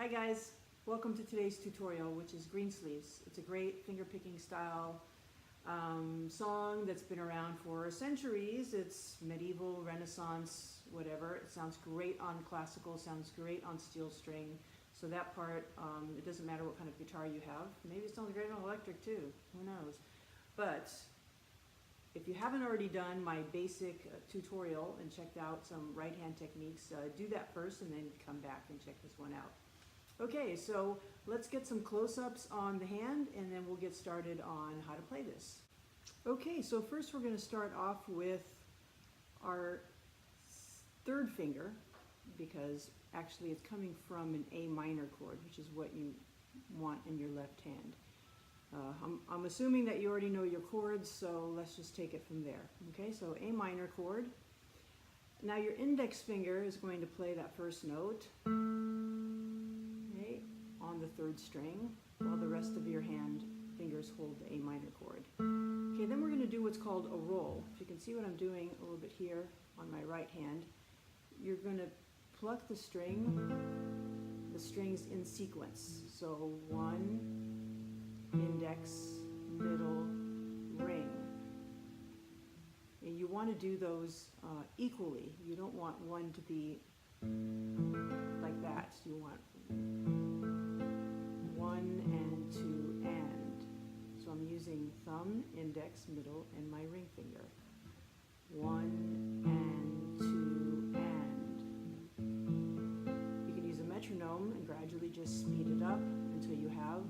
Hi guys, welcome to today's tutorial, which is Greensleeves. It's a great finger-picking style song that's been around for centuries. It's medieval, Renaissance, whatever. It sounds great on classical, sounds great on steel string. So that part, it doesn't matter what kind of guitar you have. Maybe it sounds great on electric too, who knows. But if you haven't already done my basic tutorial and checked out some right hand techniques, do that first and then come back and check this one out. Okay, so let's get some close-ups on the hand and then we'll get started on how to play this. Okay, so first we're going to start off with our third finger, because actually it's coming from an A minor chord, which is what you want in your left hand. I'm assuming that you already know your chords, so let's just take it from there. Okay, so A minor chord. Now your index finger is going to play that first note, okay, on the third string, while the rest of your hand fingers hold the A minor chord. Okay, then we're going to do what's called a roll. If you can see what I'm doing a little bit here on my right hand, you're going to pluck the strings in sequence. So one, index, middle, ring. And you want to do those equally. You don't want one to be like that. You want one and two and. So I'm using thumb, index, middle, and my ring finger. One and two and. You can use a metronome and gradually just speed it up until you have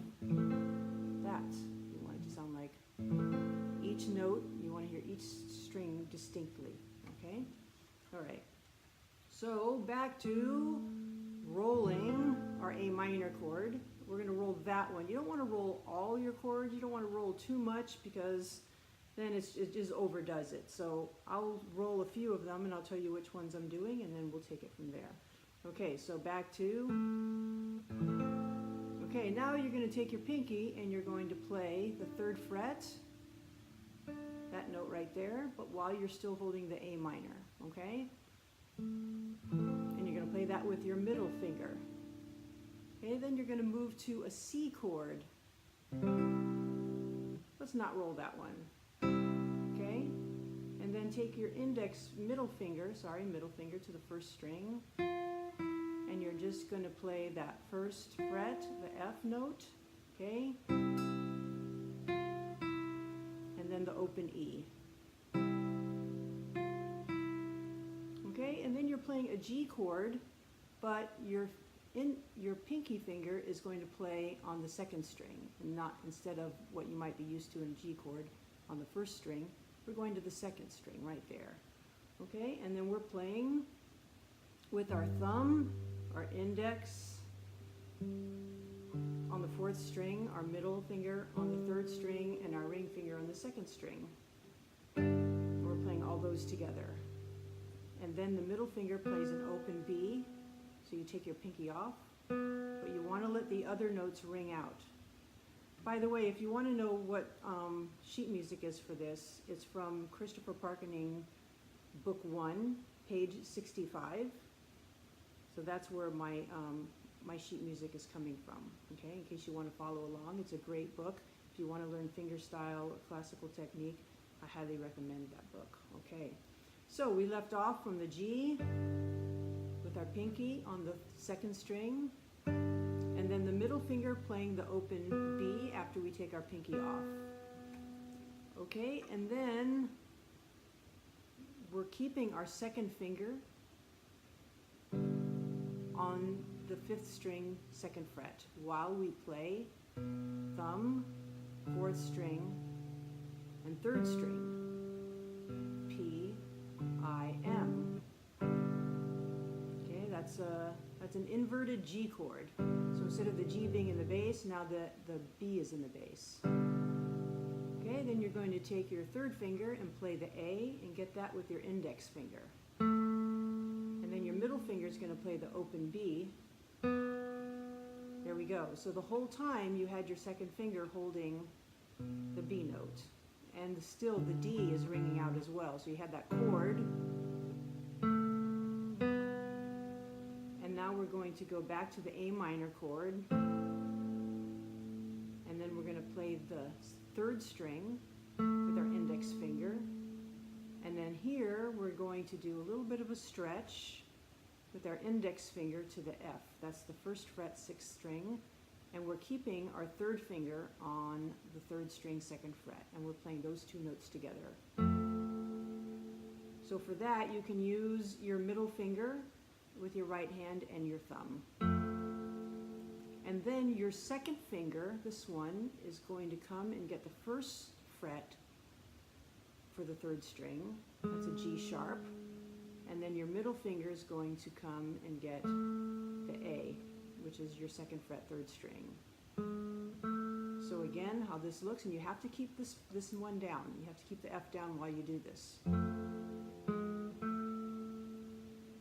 that. You want it to sound like each note, you want to hear each string distinctly, okay? All right, so back to rolling our A minor chord. We're going to roll that one. You don't want to roll all your chords. You don't want to roll too much because then it just overdoes it. So I'll roll a few of them and I'll tell you which ones I'm doing and then we'll take it from there. Okay, so back to... Okay, now you're going to take your pinky and you're going to play the third fret, that note right there, but while you're still holding the A minor, okay? And you're going to play that with your middle finger. Okay, then you're going to move to a C chord. Let's not roll that one. Okay? And then take your middle finger to the first string. And you're just going to play that first fret, the F note, okay? And then the open E. Okay, and then you're playing a G chord, but your pinky finger is going to play on the second string, and not instead of what you might be used to in a G chord on the first string, we're going to the second string right there. Okay, and then we're playing with our thumb, our index on the fourth string, our middle finger on the third string, and our ring finger on the second string. And we're playing all those together. And then the middle finger plays an open B, so you take your pinky off, but you want to let the other notes ring out. By the way, if you want to know what sheet music is for this, it's from Christopher Parkening, Book 1, page 65. So that's where my sheet music is coming from, okay? In case you want to follow along, it's a great book. If you want to learn fingerstyle or classical technique, I highly recommend that book, okay? So we left off from the G with our pinky on the second string, and then the middle finger playing the open B after we take our pinky off. Okay, and then we're keeping our second finger on the fifth string, second fret, while we play thumb, fourth string, and third string, P, I, M. Okay, that's an inverted G chord. So instead of the G being in the bass, now the B is in the bass. Okay, then you're going to take your third finger and play the A and get that with your index finger. And then your middle finger is going to play the open B. There we go. So the whole time you had your second finger holding the B note. And still the D is ringing out as well. So you had that chord. And now we're we're going to go back to the A minor chord, and then we're going to play the third string with our index finger. And then here we're going to do a little bit of a stretch with our index finger to the F. That's the first fret, 6th string. And we're keeping our third finger on the 3rd string, 2nd fret. And we're playing those two notes together. So for that, you can use your middle finger with your right hand and your thumb. And then your second finger, this one, is going to come and get the first fret for the 3rd string. That's a G sharp. And then your middle finger is going to come and get the A, which is your 2nd fret, 3rd string. So again, how this looks, and you have to keep this one down. You have to keep the F down while you do this.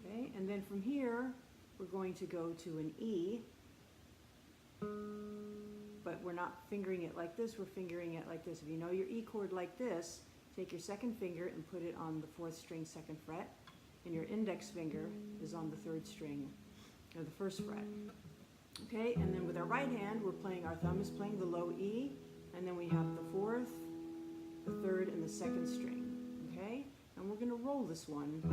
Okay, and then from here, we're going to go to an E, but we're not fingering it like this, we're fingering it like this. If you know your E chord like this, take your second finger and put it on the 4th string, 2nd fret, and your index finger is on the 3rd string, or the 1st fret. Okay, and then with our right hand, our thumb is playing the low E, and then we have the 4th, the 3rd, and the 2nd string. Okay, and we're going to roll this one.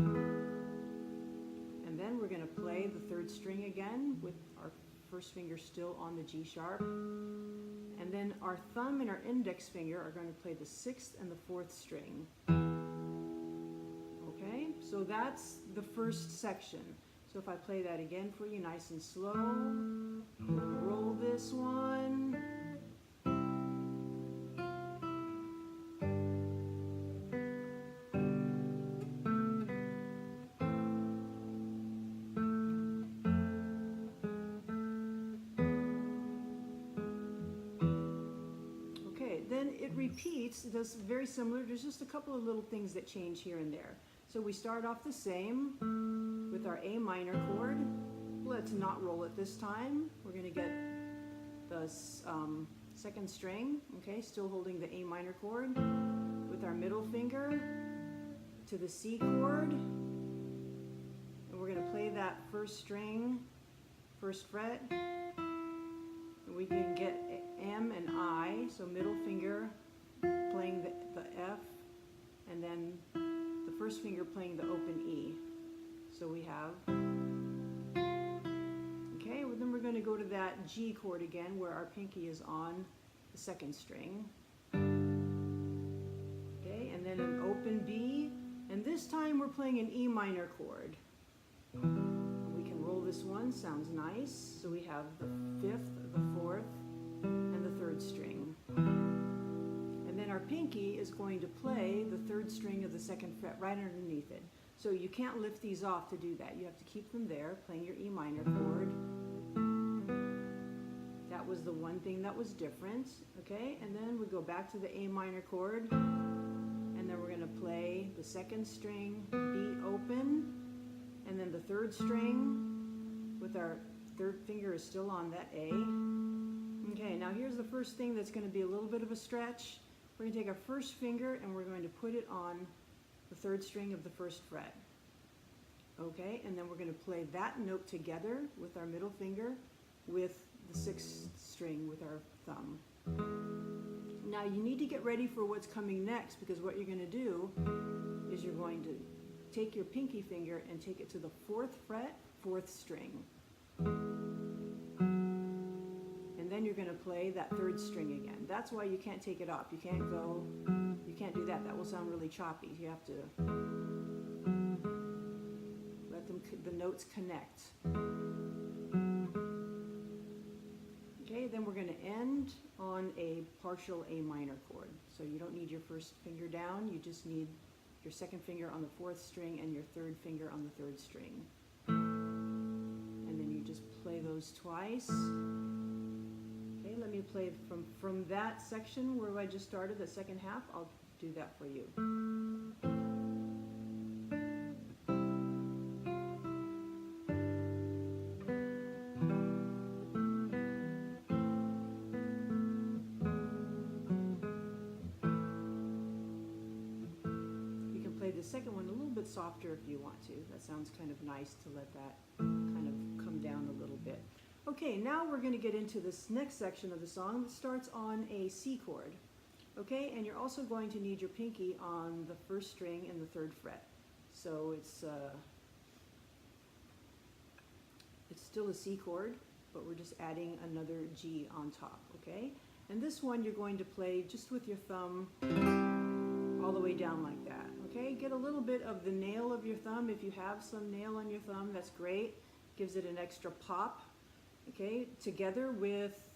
And then we're going to play the 3rd string again with our first finger still on the G sharp. And then our thumb and our index finger are going to play the 6th and the 4th string. Okay, so that's the first section. So if I play that again for you, nice and slow, roll this one. Okay, then it repeats, it does very similar, there's just a couple of little things that change here and there. So we start off the same with our A minor chord. Let's not roll it this time. We're going to get the 2nd string, okay, still holding the A minor chord, with our middle finger to the C chord. And we're going to play that 1st string, 1st fret. And we can get M and I, so middle finger playing the F, and then the 1st finger playing the open E. So we have, okay, well then we're going to go to that G chord again where our pinky is on the 2nd string. Okay, and then an open B, and this time we're playing an E minor chord. We can roll this one, sounds nice. So we have the 5th, the 4th, and the 3rd string. And then our pinky is going to play the 3rd string of the 2nd fret right underneath it. So you can't lift these off to do that. You have to keep them there, playing your E minor chord. That was the one thing that was different, okay? And then we go back to the A minor chord, and then we're going to play the 2nd string, B open, and then the 3rd string with our 3rd finger is still on that A. Okay, now here's the first thing that's going to be a little bit of a stretch. We're going to take our 1st finger and we're going to put it on the 3rd string of the 1st fret. Okay, and then we're going to play that note together with our middle finger with the 6th string with our thumb. Now you need to get ready for what's coming next, because what you're going to do is you're going to take your pinky finger and take it to the 4th fret, 4th string. And then you're going to play that 3rd string again. That's why you can't take it off. You can't do that. That will sound really choppy. You have to let the notes connect. Okay, then we're going to end on a partial A minor chord. So you don't need your 1st finger down. You just need your 2nd finger on the 4th string and your 3rd finger on the 3rd string. And then you just play those twice. Okay, let me play from that section where I just started, the 2nd half. I'll do that for you. You can play the second one a little bit softer if you want to. That sounds kind of nice to let that kind of come them down a little bit. Okay, now we're going to get into this next section of the song that starts on a C chord. Okay, and you're also going to need your pinky on the first string and the third fret. So it's still a C chord, but we're just adding another G on top, okay? And this one you're going to play just with your thumb all the way down like that, okay? Get a little bit of the nail of your thumb. If you have some nail on your thumb, that's great. Gives it an extra pop, okay? Together with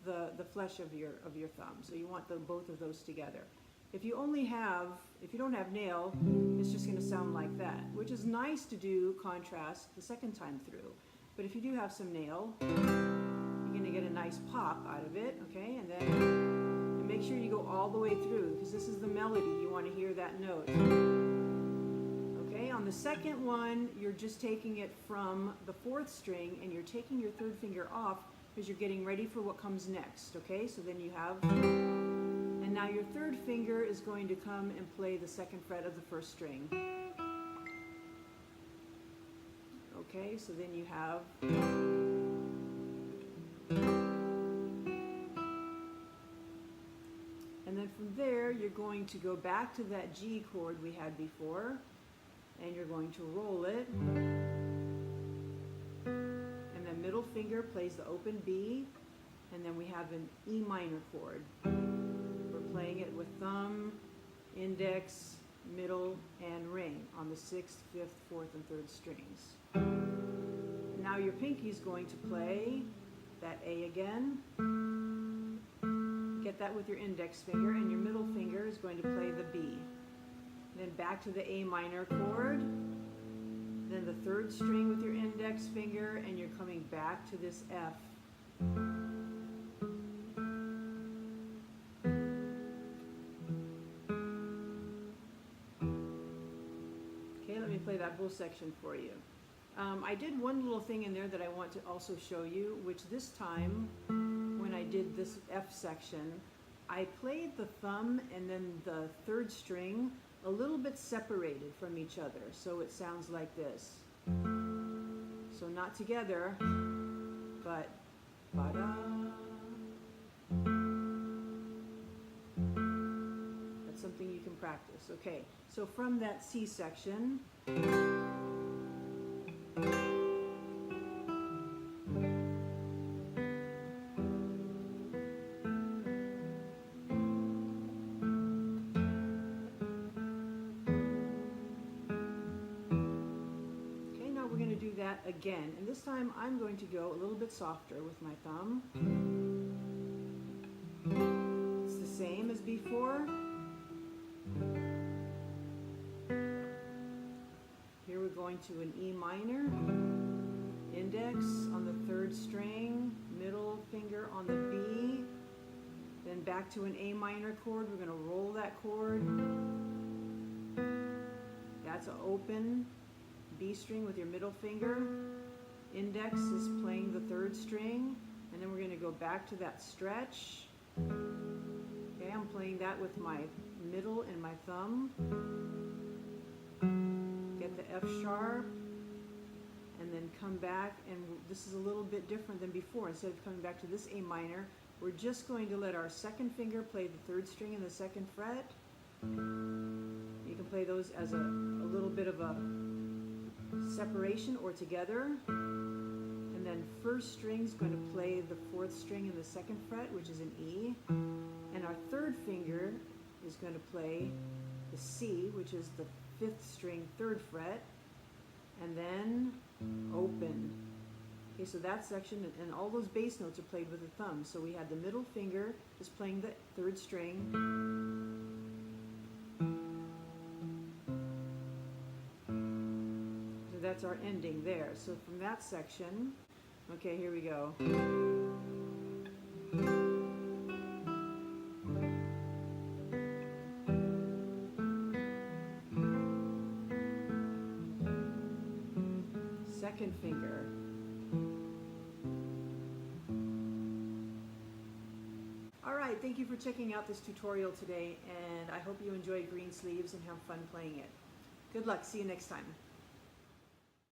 the flesh of your thumb. So you want both of those together. If you don't have nail, it's just going to sound like that, which is nice to do contrast the second time through. But if you do have some nail, you're going to get a nice pop out of it, okay? And then make sure you go all the way through, because this is the melody. You want to hear that note. Okay, on the second one, you're just taking it from the fourth string, and you're taking your third finger off because you're getting ready for what comes next, okay? So then you have, and now your third finger is going to come and play the second fret of the first string. Okay, so then you have, and then from there you're going to go back to that G chord we had before, and you're going to roll it, and the middle finger plays the open B, and then we have an E minor chord. We're playing it with thumb, index, middle, and ring on the 6th, 5th, 4th, and 3rd strings. Now your pinky is going to play that A again. Get that with your index finger, and your middle finger is going to play the B. Then back to the A minor chord, then the 3rd string with your index finger, and you're coming back to this F. Okay, let me play that whole section for you. I did one little thing in there that I want to also show you, which this time, when I did this F section, I played the thumb and then the 3rd string a little bit separated from each other, so it sounds like this. So not together, but ba-da. That's something you can practice. Okay, so from that C section, again, and this time I'm going to go a little bit softer with my thumb. It's the same as before. Here we're going to an E minor, index on the 3rd string, middle finger on the B, then back to an A minor chord. We're going to roll that chord. That's an open B string with your middle finger. Index is playing the 3rd string, and then we're going to go back to that stretch. Okay, I'm playing that with my middle and my thumb. Get the F sharp, and then come back, and this is a little bit different than before. Instead of coming back to this A minor, we're just going to let our second finger play the 3rd string and the 2nd fret. You can play those as a little bit of a separation or together, and then 1st string is going to play the 4th string and the 2nd fret, which is an E, and our 3rd finger is going to play the C, which is the 5th string 3rd fret, and then open. Okay, so that section, and all those bass notes are played with the thumb. So we had the middle finger is playing the 3rd string, that's our ending there. So from that section, okay, here we go. Second finger. All right, thank you for checking out this tutorial today, and I hope you enjoyed Greensleeves and have fun playing it. Good luck. See you next time.